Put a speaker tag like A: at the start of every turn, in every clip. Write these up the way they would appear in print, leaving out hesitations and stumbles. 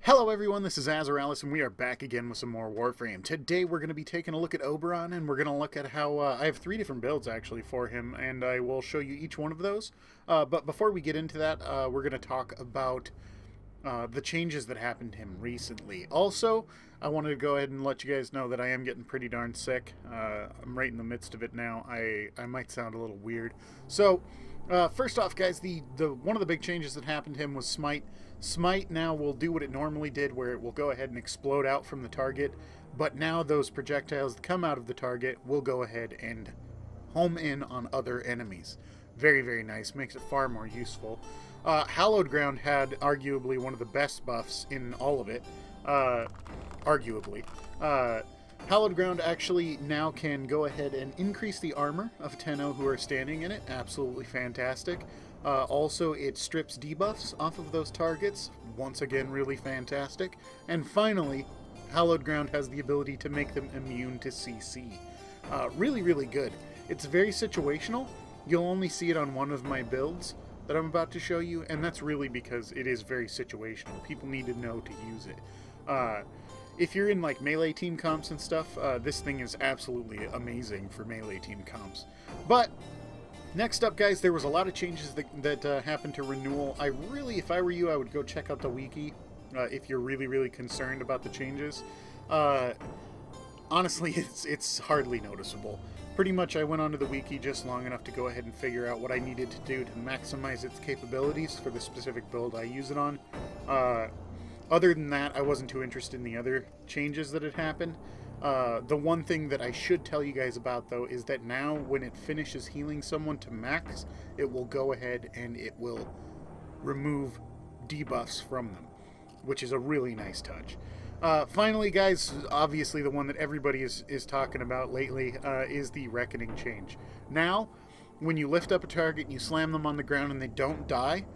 A: Hello everyone, this is Azaralis, and we are back again with some more Warframe. Today we're going to be taking a look at Oberon, and we're going to look at how, I have 3 different builds actually for him, and I will show you each one of those. But before we get into that, we're going to talk about the changes that happened to him recently. Also, I wanted to go ahead and let you guys know that I am getting pretty darn sick. I'm right in the midst of it now. I might sound a little weird. So, first off, guys, the one of the big changes that happened to him was Smite. Smite now will do what it normally did, where it will go ahead and explode out from the target, but now those projectiles that come out of the target will go ahead and home in on other enemies. Very, very nice. Makes it far more useful. Hallowed Ground had arguably one of the best buffs in all of it. Arguably. Hallowed Ground actually now can go ahead and increase the armor of Tenno who are standing in it. Absolutely fantastic. Also, it strips debuffs off of those targets. Once again, really fantastic. And finally, Hallowed Ground has the ability to make them immune to CC. Really, really good. It's very situational. You'll only see it on one of my builds that I'm about to show you, and that's really because it is very situational. People need to know to use it. If you're in like melee team comps and stuff, this thing is absolutely amazing for melee team comps. But next up, guys, there was a lot of changes that happened to Renewal. If I were you, I would go check out the wiki if you're really, really concerned about the changes. Honestly, it's hardly noticeable. Pretty much I went onto the wiki just long enough to go ahead and figure out what I needed to do to maximize its capabilities for the specific build I use it on. Other than that, I wasn't too interested in the other changes that had happened. The one thing that I should tell you guys about, though, is that now when it finishes healing someone to max, it will go ahead and it will remove debuffs from them, which is a really nice touch. Finally, guys, obviously the one that everybody is talking about lately is the Reckoning change. Now, when you lift up a target and you slam them on the ground and they don't die,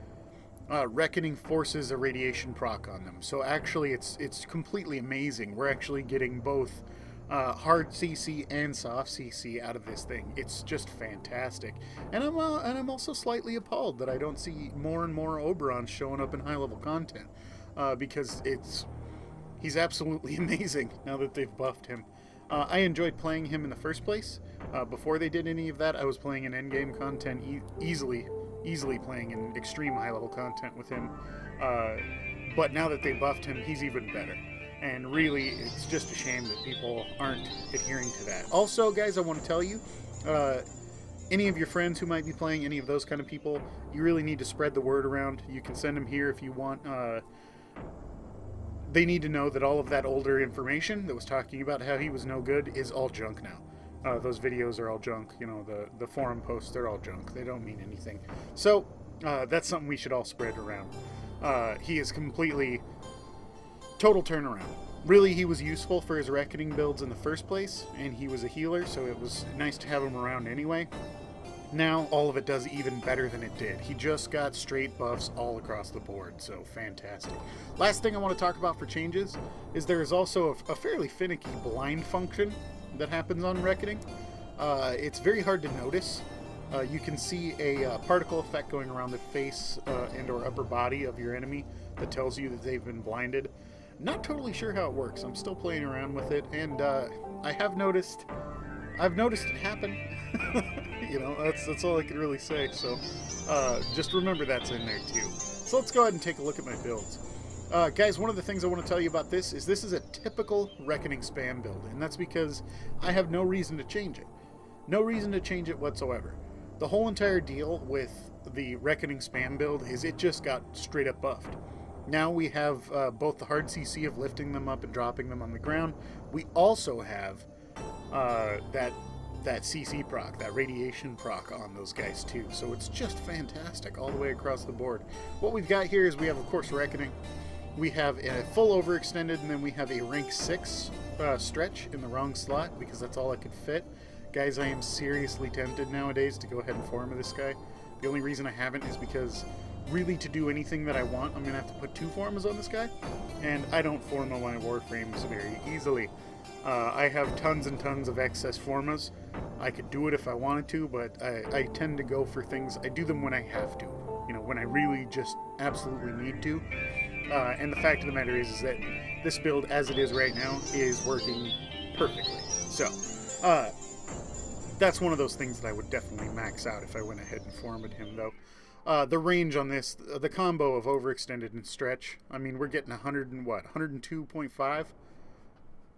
A: Reckoning forces a radiation proc on them. So actually, it's completely amazing. We're actually getting both hard CC and soft CC out of this thing. It's just fantastic. And I'm also slightly appalled that I don't see more and more Oberon showing up in high-level content, because he's absolutely amazing now that they've buffed him. I enjoyed playing him in the first place. Before they did any of that, I was playing in endgame content easily playing in extreme high-level content with him. But now that they buffed him, he's even better. And really, it's just a shame that people aren't adhering to that. Also, guys, I want to tell you, any of your friends who might be playing, any of those kind of people, you really need to spread the word around. You can send them here if you want. They need to know that all of that older information that was talking about how he was no good is all junk now. Those videos are all junk. You know, the forum posts, they're all junk. They don't mean anything. So, that's something we should all spread around. He is completely total turnaround. Really, he was useful for his Reckoning builds in the first place, and he was a healer, so it was nice to have him around anyway. Now, all of it does even better than it did. He just got straight buffs all across the board, so fantastic. Last thing I want to talk about for changes is there is also a fairly finicky blind function that happens on Reckoning. It's very hard to notice. You can see a particle effect going around the face and or upper body of your enemy that tells you that they've been blinded. Not totally sure how it works. I'm still playing around with it, and I've noticed it happen. You know, that's all I can really say. So just remember that's in there too. So let's go ahead and take a look at my builds. Guys, one of the things I want to tell you about this is a typical Reckoning spam build, and that's because I have no reason to change it. No reason to change it whatsoever. The whole entire deal with the Reckoning spam build is it just got straight up buffed. Now we have both the hard CC of lifting them up and dropping them on the ground. We also have that CC proc, that radiation proc on those guys too. So it's just fantastic all the way across the board. What we've got here is we have, of course, Reckoning. We have a full overextended, and then we have a rank 6 stretch in the wrong slot because that's all I could fit. Guys, I am seriously tempted nowadays to go ahead and form this guy. The only reason I haven't is because really to do anything that I want, I'm going to have to put 2 formas on this guy, and I don't forma my Warframes very easily. I have tons and tons of excess formas. I could do it if I wanted to, but I tend to go for things, I do them when I have to. You know, when I really just absolutely need to. And the fact of the matter is that this build, as it is right now, is working perfectly. So, that's one of those things that I would definitely max out if I went ahead and formed him, though. The range on this, the combo of overextended and stretch, I mean, we're getting 100 and what, 102.5?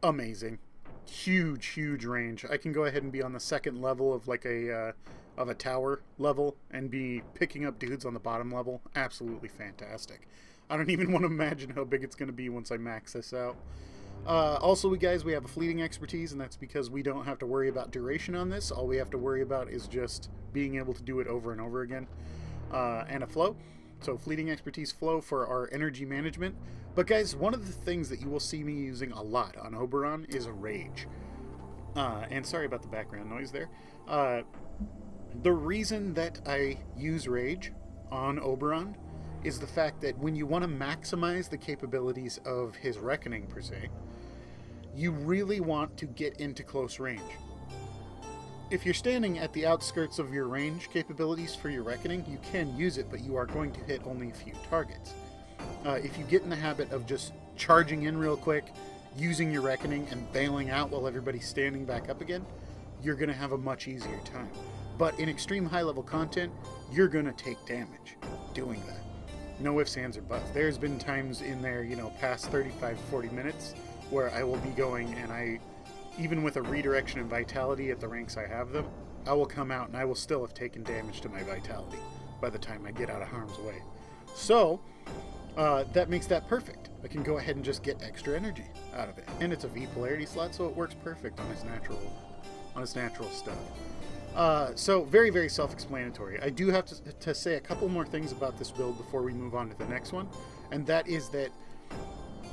A: Amazing. Huge range. I can go ahead and be on the second level of like a tower level and be picking up dudes on the bottom level. Absolutely fantastic. I don't even want to imagine how big it's going to be once I max this out. Also, guys, we have a fleeting expertise, and that's because we don't have to worry about duration on this. All we have to worry about is just being able to do it over and over again. And a flow. So fleeting expertise flow for our energy management. But guys, one of the things that you will see me using a lot on Oberon is a rage. And sorry about the background noise there. The reason that I use rage on Oberon is the fact that when you want to maximize the capabilities of his reckoning per se, you really want to get into close range. If you're standing at the outskirts of your range capabilities for your reckoning, you can use it, but you are going to hit only a few targets. If you get in the habit of just charging in real quick, using your reckoning, and bailing out while everybody's standing back up again, you're going to have a much easier time. But in extreme high-level content, you're going to take damage doing that. No ifs, ands, or buts. There's been times in there, you know, past 35, 40 minutes where I will be going and even with a redirection and vitality at the ranks I have them, I will come out and I will still have taken damage to my vitality by the time I get out of harm's way. So, that makes that perfect. I can go ahead and just get extra energy out of it. And it's a V polarity slot, so it works perfect on his natural stuff. So very self-explanatory. I do have to say a couple more things about this build before we move on to the next one, and that is that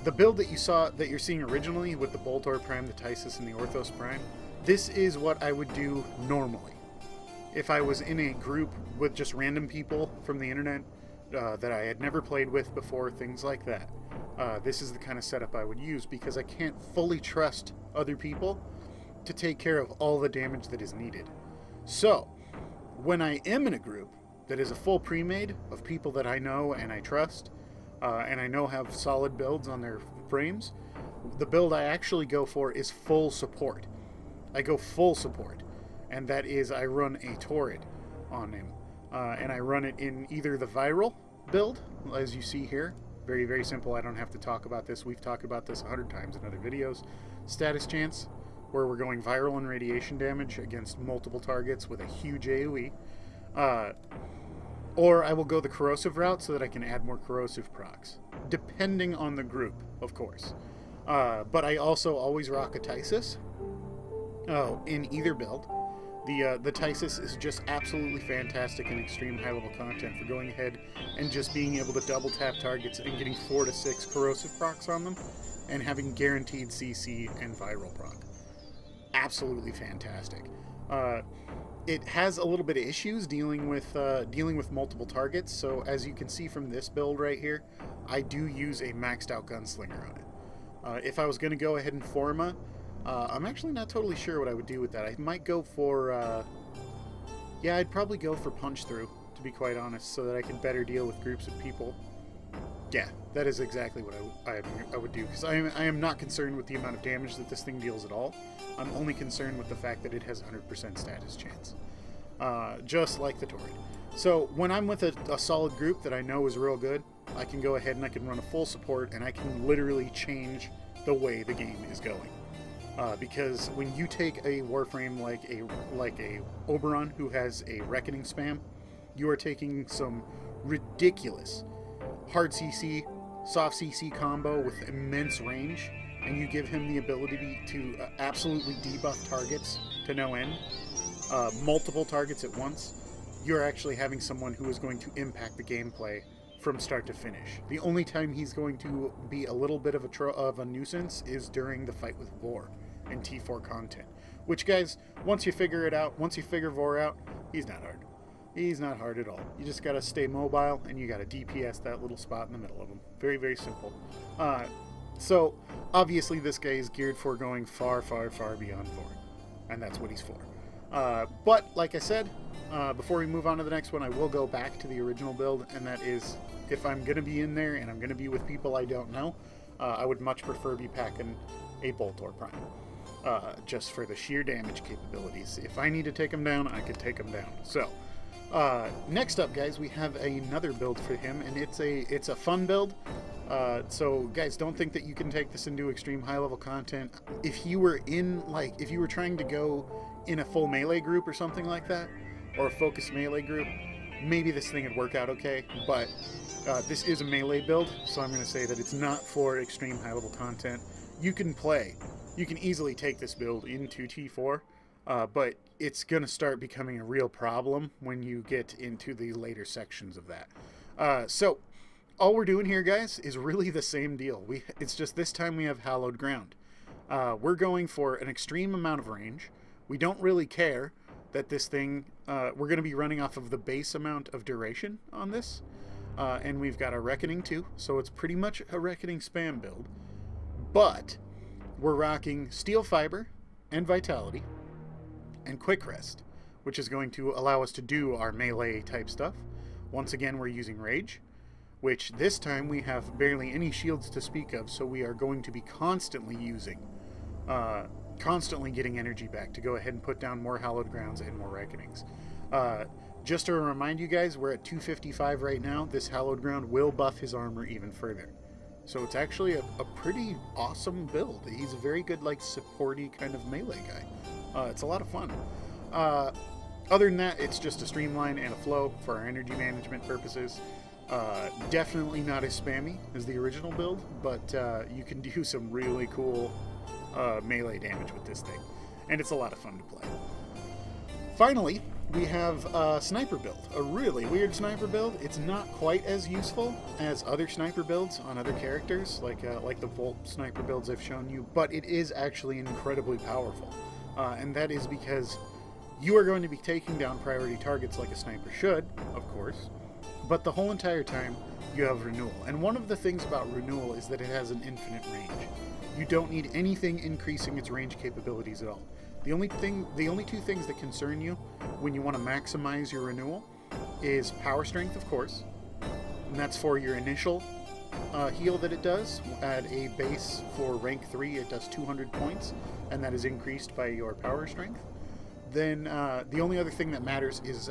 A: the build that you're seeing originally with the Boltor Prime, the Tysus, and the Orthos Prime, this is what I would do normally. If I was in a group with just random people from the internet that I had never played with before, things like that, this is the kind of setup I would use because I can't fully trust other people to take care of all the damage that is needed. So, when I am in a group that is a full pre-made of people that I know and I trust, and I know have solid builds on their frames, the build I actually go for is full support. I go full support, and that is I run a Torrid on him, and I run it in either the viral build, as you see here. Very simple. I don't have to talk about this. We've talked about this 100 times in other videos. Status chance, where we're going viral and radiation damage against multiple targets with a huge AoE. Or I will go the corrosive route so that I can add more corrosive procs, depending on the group, of course. But I also always rock a Tysus in either build. The Tysus is just absolutely fantastic in extreme high-level content for going ahead and just being able to double tap targets and getting 4 to 6 corrosive procs on them and having guaranteed CC and viral proc. Absolutely fantastic. It has a little bit of issues dealing with multiple targets. So as you can see from this build right here, I do use a maxed out gunslinger on it. If I was going to go ahead and Forma, I'm actually not totally sure what I would do with that. I might go for yeah, I'd probably go for punch through, to be quite honest, so that I can better deal with groups of people. Yeah, that is exactly what I would do, because I am not concerned with the amount of damage that this thing deals at all. I'm only concerned with the fact that it has 100% status chance, just like the Torrid. So when I'm with a solid group that I know is real good, I can go ahead and I can run a full support, and I can literally change the way the game is going. Because when you take a Warframe like a Oberon who has a Reckoning spam, you are taking some ridiculous hard CC, soft CC combo with immense range, and you give him the ability to absolutely debuff targets to no end, multiple targets at once. You're actually having someone who is going to impact the gameplay from start to finish. The only time he's going to be a little bit of a nuisance is during the fight with Vor and T4 content. Which, guys, once you figure it out, once you figure Vor out, he's not hard. He's not hard at all. You just gotta stay mobile, and you gotta DPS that little spot in the middle of him. Very simple. So, obviously this guy is geared for going far beyond Vor. And that's what he's for. But, like I said, before we move on to the next one, I will go back to the original build, and that is, if I'm going to be in there and I'm going to be with people I don't know, I would much prefer be packing a Boltor Prime, just for the sheer damage capabilities. If I need to take him down, I could take him down. So, next up, guys, we have another build for him, and it's a fun build. So, guys, don't think that you can take this into extreme high-level content. If you were trying to go in a full melee group or something like that, or a focused melee group, maybe this thing would work out okay, but this is a melee build, so I'm going to say that it's not for extreme high-level content. You can easily take this build into T4, but it's going to start becoming a real problem when you get into the later sections of that. So, all we're doing here, guys, is really the same deal. It's just this time we have Hallowed Ground. We're going for an extreme amount of range. We don't really care that this thing, we're going to be running off of the base amount of duration on this. And we've got a Reckoning too, so it's pretty much a Reckoning spam build. But we're rocking Steel Fiber and Vitality and Quick Rest, which is going to allow us to do our melee type stuff. Once again, we're using Rage, which this time we have barely any shields to speak of, so we are going to be constantly using, constantly getting energy back to go ahead and put down more Hallowed Grounds and more Reckonings. Just to remind you guys, we're at 255 right now. This Hallowed Ground will buff his armor even further. So it's actually a pretty awesome build. He's a very good, like, supporty kind of melee guy. It's a lot of fun. Other than that, it's just a streamline and a flow for our energy management purposes. Definitely not as spammy as the original build, but you can do some really cool melee damage with this thing. And it's a lot of fun to play. Finally, we have a sniper build, a really weird sniper build. It's not quite as useful as other sniper builds on other characters, like the Volt sniper builds I've shown you, but it is actually incredibly powerful. And that is because you are going to be taking down priority targets like a sniper should, of course, but the whole entire time you have Renewal. And one of the things about Renewal is that it has an infinite range. You don't need anything increasing its range capabilities at all. The only two things that concern you when you want to maximize your Renewal is Power Strength, of course, and that's for your initial heal that it does. At a base for rank 3, it does 200 points, and that is increased by your Power Strength. Then the only other thing that matters is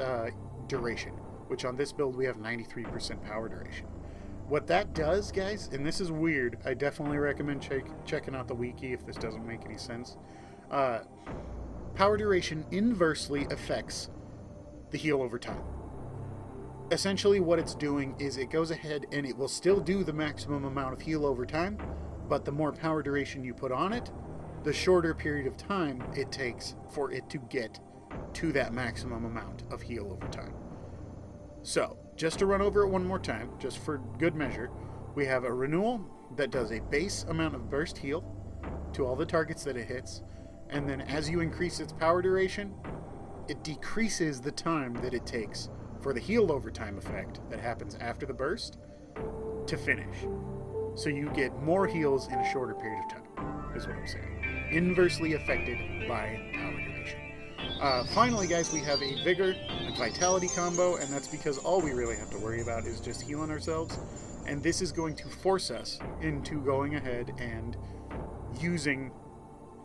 A: duration, which on this build we have 93% power duration. What that does, guys, and this is weird, I definitely recommend checking out the wiki if this doesn't make any sense. Power duration inversely affects the heal over time. Essentially what it's doing is it goes ahead and it will still do the maximum amount of heal over time, but the more power duration you put on it, the shorter period of time it takes for it to get to that maximum amount of heal over time. So, just to run over it one more time, just for good measure, we have a Renewal that does a base amount of burst heal to all the targets that it hits, and then as you increase its power duration, it decreases the time that it takes for the heal over time effect that happens after the burst to finish. So you get more heals in a shorter period of time, is what I'm saying. Inversely affected by power duration. Finally, guys, we have a Vigor and Vitality combo, and that's because all we really have to worry about is just healing ourselves, and this is going to force us into going ahead and using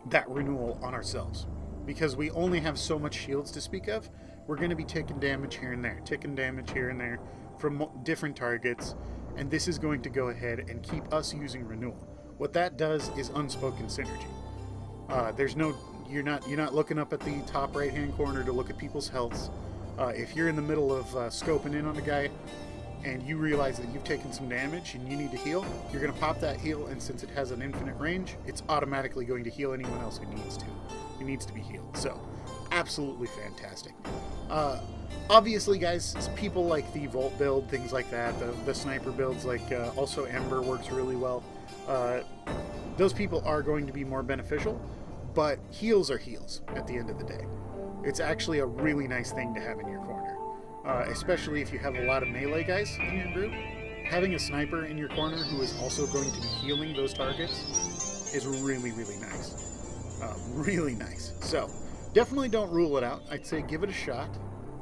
A: that Renewal on ourselves. Because we only have so much shields to speak of, we're going to be taking damage here and there, from different targets, and this is going to go ahead and keep us using Renewal. What that does is unspoken synergy. You're not looking up at the top right hand corner to look at people's healths. If you're in the middle of scoping in on a guy and you realize that you've taken some damage and you need to heal, you're going to pop that heal, and since it has an infinite range, it's automatically going to heal anyone else who needs to be healed. So, absolutely fantastic. Obviously, guys, people like the Volt build, things like that, the sniper builds, like also Ember works really well. Those people are going to be more beneficial, but heals are heals at the end of the day. It's actually a really nice thing to have in your corner, especially if you have a lot of melee guys in your group. Having a sniper in your corner who is also going to be healing those targets is really, really nice. Really nice. So, definitely don't rule it out. I'd say give it a shot.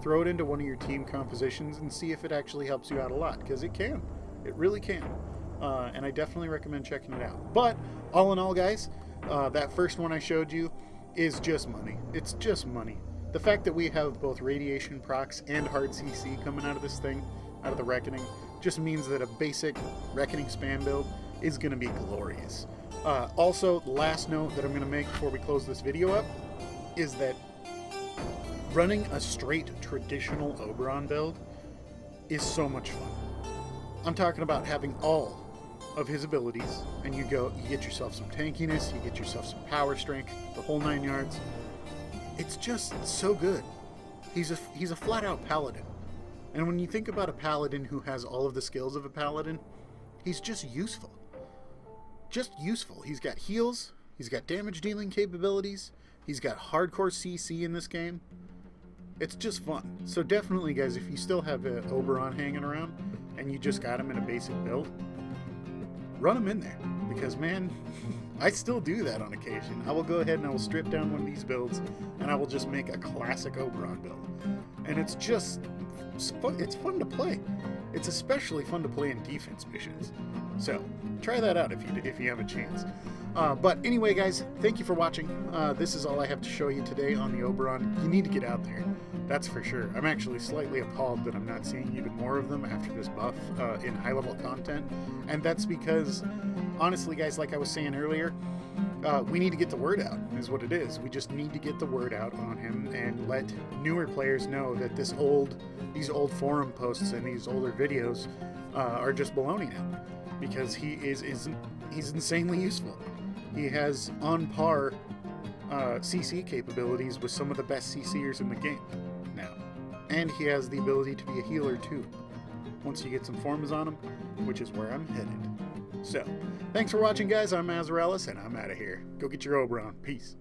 A: throw it into one of your team compositions and see if it actually helps you out a lot, because it can. It really can. And I definitely recommend checking it out. But all in all, guys, that first one I showed you is just money. It's just money. The fact that we have both radiation procs and hard CC coming out of this thing, out of the Reckoning, just means that a basic Reckoning spam build is going to be glorious. Also, last note that I'm going to make before we close this video up is that running a straight traditional Oberon build is so much fun. I'm talking about having all of his abilities, and you get yourself some tankiness, you get yourself some power strength, the whole 9 yards. It's just so good. He's a flat-out paladin. And when you think about a paladin who has all of the skills of a paladin, he's just useful. Just useful. He's got heals, he's got damage dealing capabilities, he's got hardcore CC in this game. It's just fun. So definitely, guys, if you still have an Oberon hanging around and you just got him in a basic build, run him in there. Because, man, I still do that on occasion. I will go ahead and I will strip down one of these builds and I will just make a classic Oberon build. And it's fun to play. It's especially fun to play in defense missions. So try that out if you have a chance. But anyway, guys, thank you for watching. This is all I have to show you today on the Oberon. You need to get out there. That's for sure. I'm actually slightly appalled that I'm not seeing even more of them after this buff in high-level content. And that's because, honestly, guys, like I was saying earlier, we need to get the word out, is what it is. We just need to get the word out on him and let newer players know that these old forum posts and these older videos are just baloney now. Because he's insanely useful. He has on par CC capabilities with some of the best CCers in the game now. And he has the ability to be a healer too, once you get some forms on him, which is where I'm headed. So, thanks for watching, guys. I'm Azraelis, and I'm out of here. Go get your Oberon. Peace.